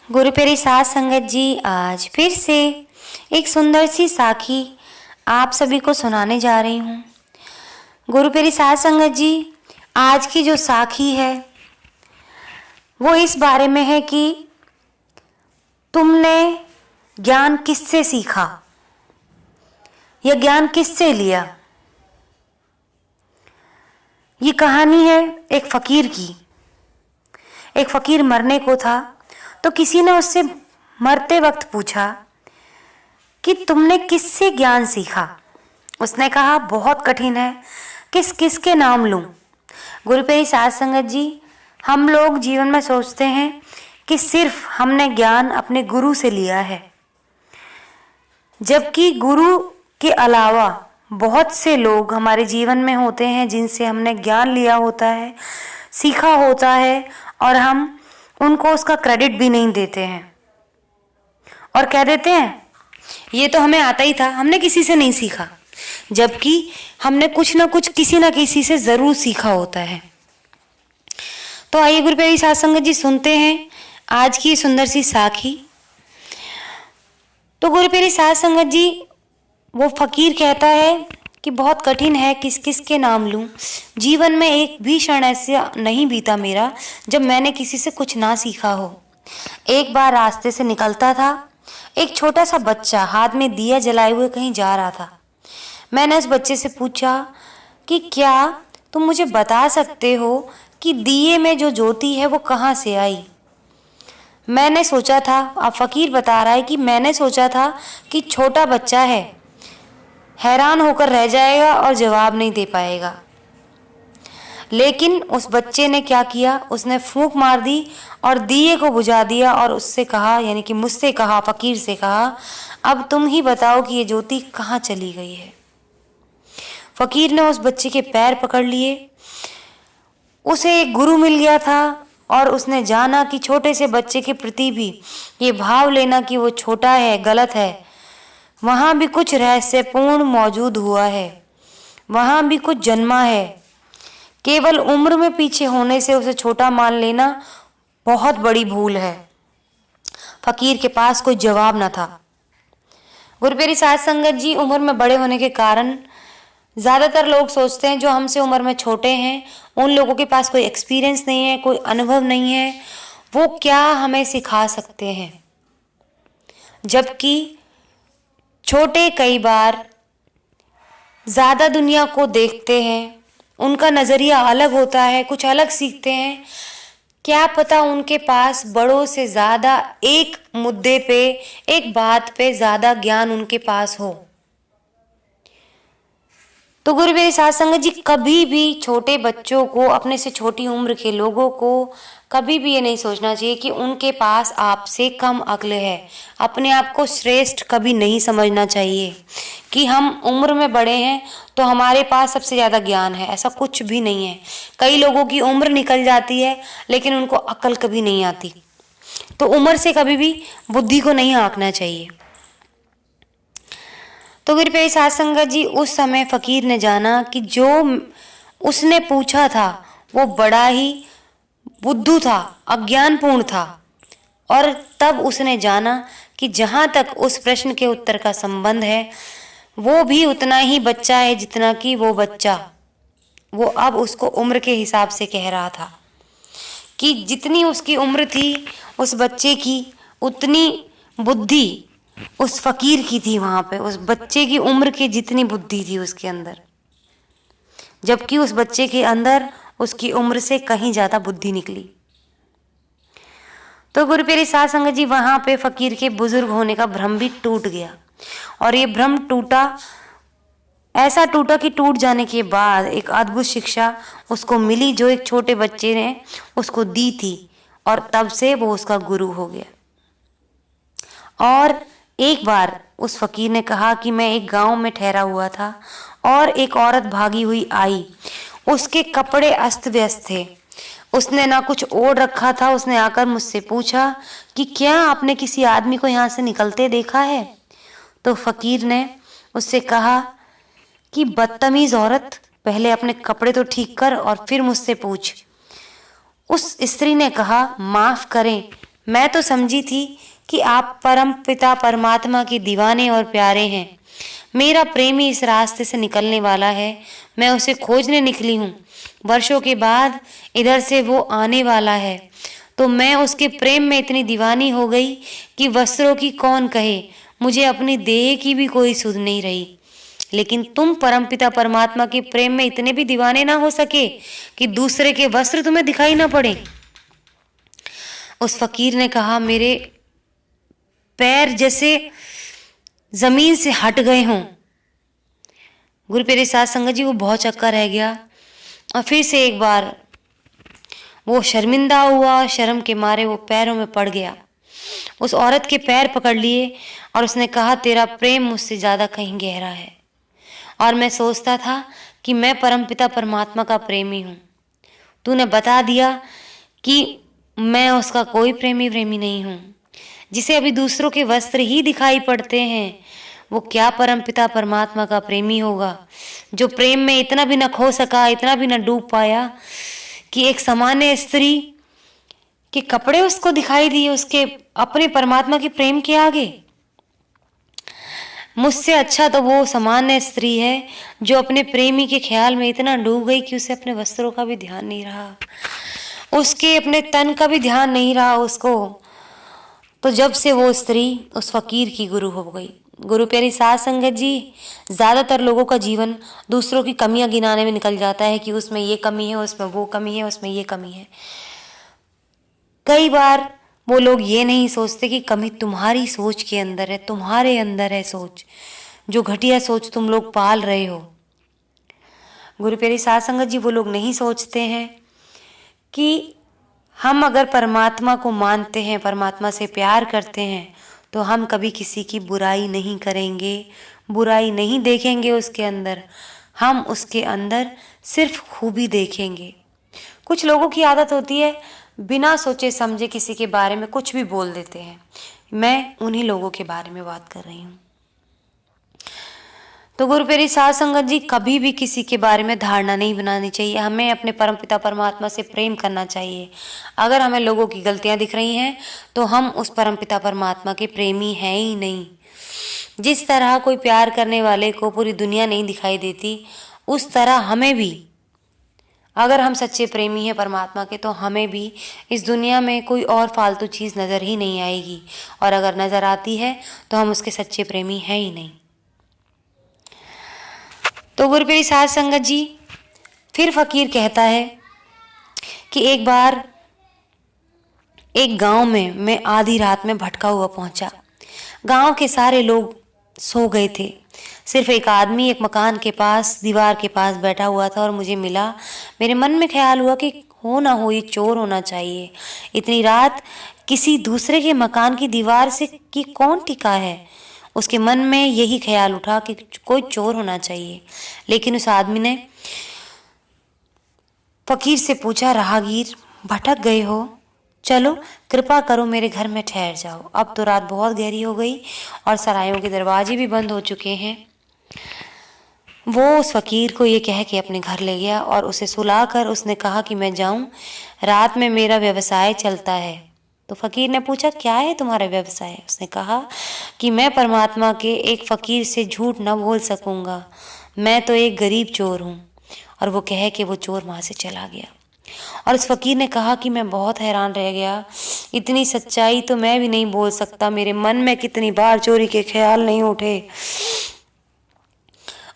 गुरु प्यारी साध संगत जी, आज फिर से एक सुंदर सी साखी आप सभी को सुनाने जा रही हूँ। गुरु प्यारी साध संगत जी, आज की जो साखी है वो इस बारे में है कि तुमने ज्ञान किससे सीखा या ज्ञान किससे लिया। ये कहानी है एक फकीर की। एक फकीर मरने को था तो किसी ने उससे मरते वक्त पूछा कि तुमने किससे ज्ञान सीखा। उसने कहा बहुत कठिन है, किस किस के नाम लूं। गुरु प्यारी साध संगत जी, हम लोग जीवन में सोचते हैं कि सिर्फ हमने ज्ञान अपने गुरु से लिया है, जबकि गुरु के अलावा बहुत से लोग हमारे जीवन में होते हैं जिनसे हमने ज्ञान लिया होता है, सीखा होता है, और हम उनको उसका क्रेडिट भी नहीं देते हैं और कह देते हैं ये तो हमें आता ही था, हमने किसी से नहीं सीखा, जबकि हमने कुछ ना कुछ किसी ना किसी से जरूर सीखा होता है। तो आइए गुरु प्यारी साध संगत जी, सुनते हैं आज की सुंदर सी साखी। तो गुरु प्यारी साध संगत जी, वो फकीर कहता है कि बहुत कठिन है, किस किस के नाम लूं। जीवन में एक भी क्षण ऐसा नहीं बीता मेरा जब मैंने किसी से कुछ ना सीखा हो। एक बार रास्ते से निकलता था, एक छोटा सा बच्चा हाथ में दिया जलाए हुए कहीं जा रहा था। मैंने उस बच्चे से पूछा कि क्या तुम मुझे बता सकते हो कि दिए में जो ज्योति है वो कहाँ से आई। मैंने सोचा था, अब फकीर बता रहा है कि मैंने सोचा था कि छोटा बच्चा है, हैरान होकर रह जाएगा और जवाब नहीं दे पाएगा। लेकिन उस बच्चे ने क्या किया, उसने फूंक मार दी और दिए को बुझा दिया और उससे कहा, यानी कि मुझसे कहा, फकीर से कहा, अब तुम ही बताओ कि ये ज्योति कहाँ चली गई है। फकीर ने उस बच्चे के पैर पकड़ लिए। उसे एक गुरु मिल गया था और उसने जाना कि छोटे से बच्चे के प्रति भी ये भाव लेना कि वो छोटा है, गलत है, वहाँ भी कुछ रहस्यपूर्ण मौजूद हुआ है, वहाँ भी कुछ जन्मा है। केवल उम्र में पीछे होने से उसे छोटा मान लेना बहुत बड़ी भूल है। फकीर के पास कोई जवाब न था। गुरु प्यारी साध संगत जी, उम्र में बड़े होने के कारण ज़्यादातर लोग सोचते हैं जो हमसे उम्र में छोटे हैं उन लोगों के पास कोई एक्सपीरियंस नहीं है, कोई अनुभव नहीं है, वो क्या हमें सिखा सकते हैं। जबकि छोटे कई बार ज़्यादा दुनिया को देखते हैं, उनका नज़रिया अलग होता है, कुछ अलग सीखते हैं। क्या पता उनके पास बड़ों से ज़्यादा एक मुद्दे पे, एक बात पे ज़्यादा ज्ञान उनके पास हो। तो गुरु प्यारी साध संगत जी, कभी भी छोटे बच्चों को, अपने से छोटी उम्र के लोगों को कभी भी ये नहीं सोचना चाहिए कि उनके पास आपसे कम अक्ल है। अपने आप को श्रेष्ठ कभी नहीं समझना चाहिए कि हम उम्र में बड़े हैं तो हमारे पास सबसे ज़्यादा ज्ञान है, ऐसा कुछ भी नहीं है। कई लोगों की उम्र निकल जाती है लेकिन उनको अक्ल कभी नहीं आती। तो उम्र से कभी भी बुद्धि को नहीं आंकना चाहिए। तो गुरु प्यारी साध संगत जी, उस समय फकीर ने जाना कि जो उसने पूछा था वो बड़ा ही बुद्धू था, अज्ञानपूर्ण था, और तब उसने जाना कि जहाँ तक उस प्रश्न के उत्तर का संबंध है वो भी उतना ही बच्चा है जितना कि वो बच्चा। वो अब उसको उम्र के हिसाब से कह रहा था कि जितनी उसकी उम्र थी उस बच्चे की, उतनी बुद्धि उस फकीर की थी। वहाँ पे उस बच्चे की उम्र की जितनी बुद्धि थी उसके अंदर, जबकि उस बच्चे के अंदर उसकी उम्र से कहीं ज़्यादा बुद्धि निकली। तो गुरु प्यारी साध संगत जी, वहाँ पे फकीर के बुजुर्ग होने का भ्रम भी टूट गया। और ये भ्रम टूटा, ऐसा टूटा कि टूट जाने के बाद एक अद्भुत शिक्षा उसको मिली जो एक छोटे बच्चे ने उसको दी थी, और तब से वो उसका गुरु हो गया। और एक बार उस फकीर ने कहा कि मैं एक गांव में ठहरा हुआ था और एक औरत भागी हुई आई। उसके कपड़े अस्त व्यस्त थे, उसने ना कुछ ओढ़ रखा था। उसने आकर मुझसे पूछा कि क्या आपने किसी आदमी को यहाँ से निकलते देखा है। तो फकीर ने उससे कहा कि बदतमीज औरत, पहले अपने कपड़े तो ठीक कर और फिर मुझसे पूछ। उस स्त्री ने कहा, माफ करें, मैं तो समझी थी कि आप परम पिता परमात्मा के दीवाने और प्यारे हैं। मेरा प्रेमी इस रास्ते से निकलने वाला है, मैं उसे खोजने निकली हूँ। वर्षों के बाद इधर से वो आने वाला है, तो मैं उसके प्रेम में इतनी दीवानी हो गई कि वस्त्रों की कौन कहे, मुझे अपनी देह की भी कोई सुध नहीं रही। लेकिन तुम परमपिता परमात्मा के प्रेम में इतने भी दीवाने ना हो सके कि दूसरे के वस्त्र तुम्हें दिखाई ना पड़े। उस फकीर ने कहा, मेरे पैर जैसे जमीन से हट गए हों। गुरु प्यारे साध संगत जी, वो बहुत चक्कर रह गया और फिर से एक बार वो शर्मिंदा हुआ, शर्म के मारे वो पैरों में पड़ गया। उस औरत के पैर पकड़ लिए और उसने कहा, तेरा प्रेम मुझसे ज्यादा कहीं गहरा है और मैं सोचता था कि मैं परमपिता परमात्मा का प्रेमी हूँ। तूने बता दिया कि मैं उसका कोई प्रेमी नहीं हूँ। जिसे अभी दूसरों के वस्त्र ही दिखाई पड़ते हैं, वो क्या परमपिता परमात्मा का प्रेमी होगा, जो प्रेम में इतना भी न खो सका, इतना भी न डूब पाया कि एक सामान्य स्त्री के कपड़े उसको दिखाई दिए उसके अपने परमात्मा के प्रेम के आगे। मुझसे अच्छा तो वो सामान्य स्त्री है जो अपने प्रेमी के ख्याल में इतना डूब गई कि उसे अपने वस्त्रों का भी ध्यान नहीं रहा, उसके अपने तन का भी ध्यान नहीं रहा उसको। तो जब से वो स्त्री उस फकीर की गुरु हो गई। गुरु प्यारी साध संगत जी, ज़्यादातर लोगों का जीवन दूसरों की कमियां गिनाने में निकल जाता है कि उसमें ये कमी है, उसमें वो कमी है, उसमें ये कमी है। कई बार वो लोग ये नहीं सोचते कि कमी तुम्हारी सोच के अंदर है, तुम्हारे अंदर है सोच, जो घटिया सोच तुम लोग पाल रहे हो। गुरु प्यारी साध संगत जी, वो लोग नहीं सोचते हैं कि हम अगर परमात्मा को मानते हैं, परमात्मा से प्यार करते हैं, तो हम कभी किसी की बुराई नहीं करेंगे, बुराई नहीं देखेंगे उसके अंदर, हम उसके अंदर सिर्फ खूबी देखेंगे। कुछ लोगों की आदत होती है बिना सोचे समझे किसी के बारे में कुछ भी बोल देते हैं। मैं उन्हीं लोगों के बारे में बात कर रही हूँ। तो गुरु प्यारी साध संगत जी, कभी भी किसी के बारे में धारणा नहीं बनानी चाहिए। हमें अपने परमपिता परमात्मा से प्रेम करना चाहिए। अगर हमें लोगों की गलतियां दिख रही हैं तो हम उस परमपिता परमात्मा के प्रेमी हैं ही नहीं। जिस तरह कोई प्यार करने वाले को पूरी दुनिया नहीं दिखाई देती, उस तरह हमें भी, अगर हम सच्चे प्रेमी हैं परमात्मा के, तो हमें भी इस दुनिया में कोई और फालतू चीज़ नज़र ही नहीं आएगी, और अगर नज़र आती है तो हम उसके सच्चे प्रेमी हैं ही नहीं। तो गुरु प्यारी साध संगत जी, फिर फकीर कहता है कि एक बार एक गांव में मैं आधी रात में भटका हुआ पहुंचा। गांव के सारे लोग सो गए थे, सिर्फ एक आदमी एक मकान के पास, दीवार के पास बैठा हुआ था और मुझे मिला। मेरे मन में ख्याल हुआ कि हो ना हो ये चोर होना चाहिए। इतनी रात किसी दूसरे के मकान की दीवार से कि कौन टिका है। उसके मन में यही ख्याल उठा कि कोई चोर होना चाहिए। लेकिन उस आदमी ने फकीर से पूछा, राहगीर भटक गए हो, चलो कृपा करो मेरे घर में ठहर जाओ। अब तो रात बहुत गहरी हो गई और सरायों के दरवाजे भी बंद हो चुके हैं। वो उस फकीर को ये कह के अपने घर ले गया और उसे सुलाकर उसने कहा कि मैं जाऊं, रात में मेरा व्यवसाय चलता है। तो फकीर ने पूछा, क्या है तुम्हारा व्यवसाय? उसने कहा कि मैं परमात्मा के एक फकीर से झूठ न बोल सकूंगा, मैं तो एक गरीब चोर हूँ। और वो कह के वो चोर वहाँ से चला गया। और उस फकीर ने कहा कि मैं बहुत हैरान रह गया, इतनी सच्चाई तो मैं भी नहीं बोल सकता, मेरे मन में कितनी बार चोरी के ख्याल नहीं उठे,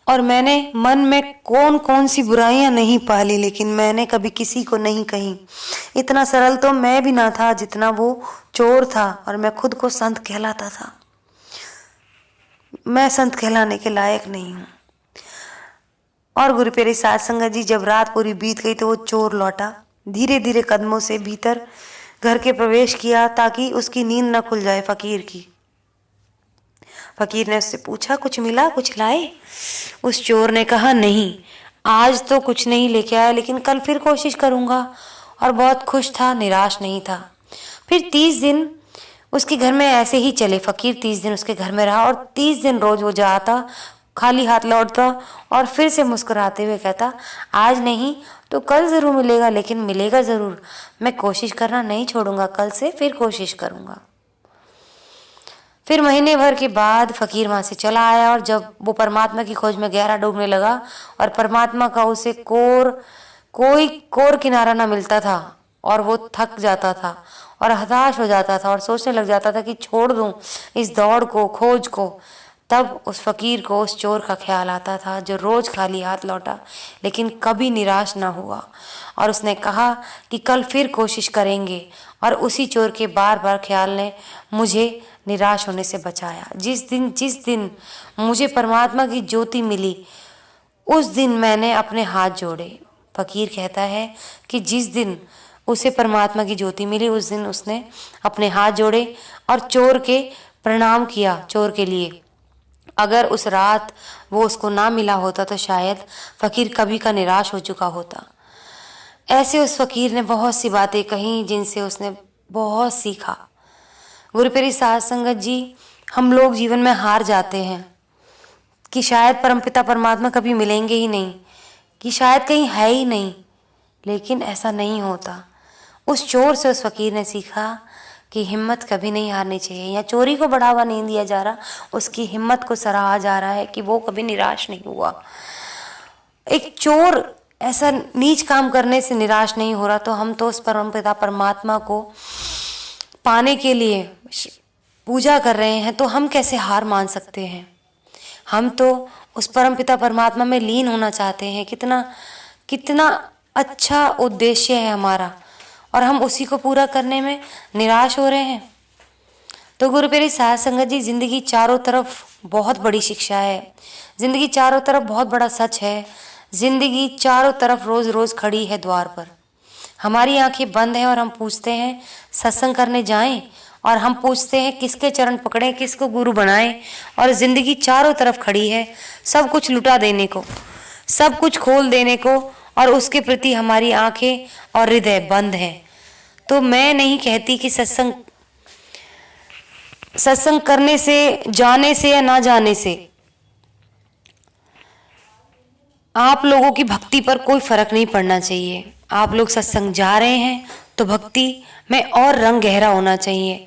और मैंने मन में कौन कौन सी बुराइयां नहीं पाली, लेकिन मैंने कभी किसी को नहीं कही। इतना सरल तो मैं भी ना था जितना वो चोर था, और मैं खुद को संत कहलाता था। मैं संत कहलाने के लायक नहीं हूँ। और गुरु प्यारी साध संगत जी, जब रात पूरी बीत गई तो वो चोर लौटा, धीरे धीरे कदमों से भीतर घर के प्रवेश किया ताकि उसकी नींद न खुल जाए फकीर की। फकीर ने उससे पूछा, कुछ मिला, कुछ लाए? उस चोर ने कहा, नहीं, आज तो कुछ नहीं लेके आया, लेकिन कल फिर कोशिश करूंगा। और बहुत खुश था, निराश नहीं था। फिर 30 दिन उसके घर में ऐसे ही चले। फकीर 30 दिन उसके घर में रहा और 30 दिन रोज वो जाता, खाली हाथ लौटता और फिर से मुस्कुराते हुए कहता, आज नहीं तो कल ज़रूर मिलेगा, लेकिन मिलेगा ज़रूर। मैं कोशिश करना नहीं छोड़ूंगा, कल से फिर कोशिश करूंगा। फिर महीने भर के बाद फ़कीर वहाँ से चला आया, और जब वो परमात्मा की खोज में गहरा डूबने लगा और परमात्मा का उसे कोई कोर किनारा ना मिलता था, और वो थक जाता था और हताश हो जाता था और सोचने लग जाता था कि छोड़ दूं इस दौड़ को, खोज को, तब उस फ़कीर को उस चोर का ख्याल आता था जो रोज़ खाली हाथ लौटा लेकिन कभी निराश ना हुआ। और उसने कहा कि कल फिर कोशिश करेंगे, और उसी चोर के बार बार ख्याल ने मुझे निराश होने से बचाया। जिस दिन मुझे परमात्मा की ज्योति मिली, उस दिन मैंने अपने हाथ जोड़े। फ़कीर कहता है कि जिस दिन उसे परमात्मा की ज्योति मिली, उस दिन उसने अपने हाथ जोड़े और चोर के प्रणाम किया, चोर के लिए। अगर उस रात वो उसको ना मिला होता तो शायद फ़कीर कभी का निराश हो चुका होता। ऐसे उस फ़कीर ने बहुत सी बातें कहीं जिनसे उसने बहुत सीखा। गुरु प्यारी साध संगत जी, हम लोग जीवन में हार जाते हैं कि शायद परमपिता परमात्मा कभी मिलेंगे ही नहीं, कि शायद कहीं है ही नहीं, लेकिन ऐसा नहीं होता। उस चोर से उस फ़कीर ने सीखा कि हिम्मत कभी नहीं हारनी चाहिए। या चोरी को बढ़ावा नहीं दिया जा रहा, उसकी हिम्मत को सराहा जा रहा है कि वो कभी निराश नहीं हुआ। एक चोर ऐसा नीच काम करने से निराश नहीं हो रहा, तो हम तो उस परमपिता परमात्मा को पाने के लिए पूजा कर रहे हैं, तो हम कैसे हार मान सकते हैं। हम तो उस परमपिता परमात्मा में लीन होना चाहते हैं। कितना अच्छा उद्देश्य है हमारा, और हम उसी को पूरा करने में निराश हो रहे हैं। तो गुरु प्यारी साध संगत जी, जिंदगी चारों तरफ बहुत बड़ी शिक्षा है, जिंदगी चारों तरफ बहुत बड़ा सच है। जिंदगी चारों तरफ रोज रोज खड़ी है द्वार पर। हमारी आंखें बंद हैं और हम पूछते हैं सत्संग करने जाएं, और हम पूछते हैं किसके चरण पकड़ें, किसको गुरु बनाएं। और जिंदगी चारों तरफ खड़ी है, सब कुछ लुटा देने को, सब कुछ खोल देने को, और उसके प्रति हमारी आंखें और हृदय बंद हैं। तो मैं नहीं कहती कि सत्संग करने से, जाने से या ना जाने से आप लोगों की भक्ति पर कोई फर्क नहीं पड़ना चाहिए। आप लोग सत्संग जा रहे हैं तो भक्ति में और रंग गहरा होना चाहिए,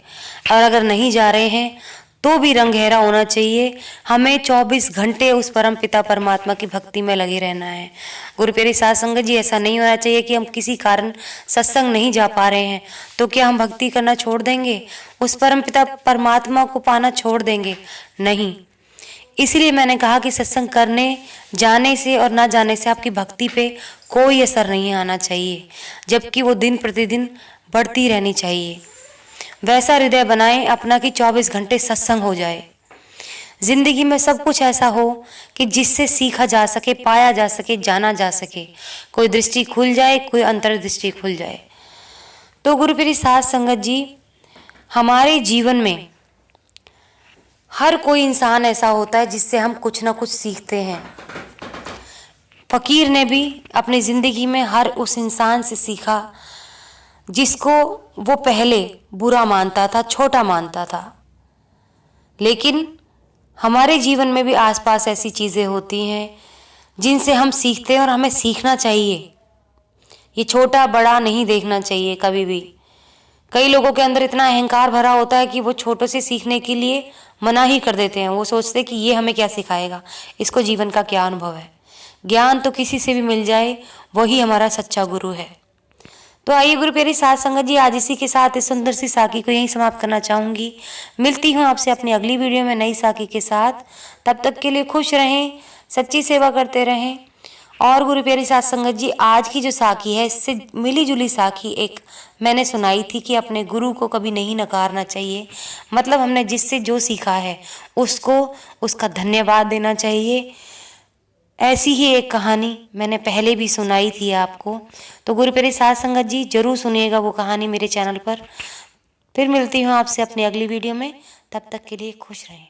और अगर नहीं जा रहे हैं तो भी रंग गहरा होना चाहिए। हमें 24 घंटे उस परम पिता परमात्मा की भक्ति में लगे रहना है। गुरु प्यारी साध संगत जी, ऐसा नहीं होना चाहिए कि हम किसी कारण सत्संग नहीं जा पा रहे हैं तो क्या हम भक्ति करना छोड़ देंगे, उस परम पिता परमात्मा को पाना छोड़ देंगे? नहीं। इसलिए मैंने कहा कि सत्संग करने जाने से और ना जाने से आपकी भक्ति पे कोई असर नहीं आना चाहिए, जबकि वो दिन प्रतिदिन बढ़ती रहनी चाहिए। वैसा हृदय बनाएं अपना कि 24 घंटे सत्संग हो जाए। जिंदगी में सब कुछ ऐसा हो कि जिससे सीखा जा सके, पाया जा सके, जाना जा सके। कोई दृष्टि खुल जाए, कोई अंतर्दृष्टि खुल जाए। तो गुरु प्यारी साध संगत जी, हमारे जीवन में हर कोई इंसान ऐसा होता है जिससे हम कुछ ना कुछ सीखते हैं। फकीर ने भी अपनी जिंदगी में हर उस इंसान से सीखा जिसको वो पहले बुरा मानता था, छोटा मानता था। लेकिन हमारे जीवन में भी आसपास ऐसी चीज़ें होती हैं जिनसे हम सीखते हैं, और हमें सीखना चाहिए। ये छोटा बड़ा नहीं देखना चाहिए कभी भी। कई लोगों के अंदर इतना अहंकार भरा होता है कि वो छोटों से सीखने के लिए मना ही कर देते हैं। वो सोचते हैं कि ये हमें क्या सिखाएगा, इसको जीवन का क्या अनुभव है। ज्ञान तो किसी से भी मिल जाए, वही हमारा सच्चा गुरु है। तो आइए गुरु प्यारी साध संगत जी, आज इसी के साथ इस सुंदर सी साखी को यहीं समाप्त करना चाहूँगी। मिलती हूँ आपसे अपनी अगली वीडियो में नई साखी के साथ। तब तक के लिए खुश रहें, सच्ची सेवा करते रहें। और गुरु प्यारी साध संगत जी, आज की जो साखी है इससे मिली जुली साखी एक मैंने सुनाई थी कि अपने गुरु को कभी नहीं नकारना चाहिए। मतलब हमने जिससे जो सीखा है उसको उसका धन्यवाद देना चाहिए। ऐसी ही एक कहानी मैंने पहले भी सुनाई थी आपको। तो गुरु प्यारी साध संगत जी, जरूर सुनिएगा वो कहानी मेरे चैनल पर। फिर मिलती हूँ आपसे अपनी अगली वीडियो में। तब तक के लिए खुश रहें।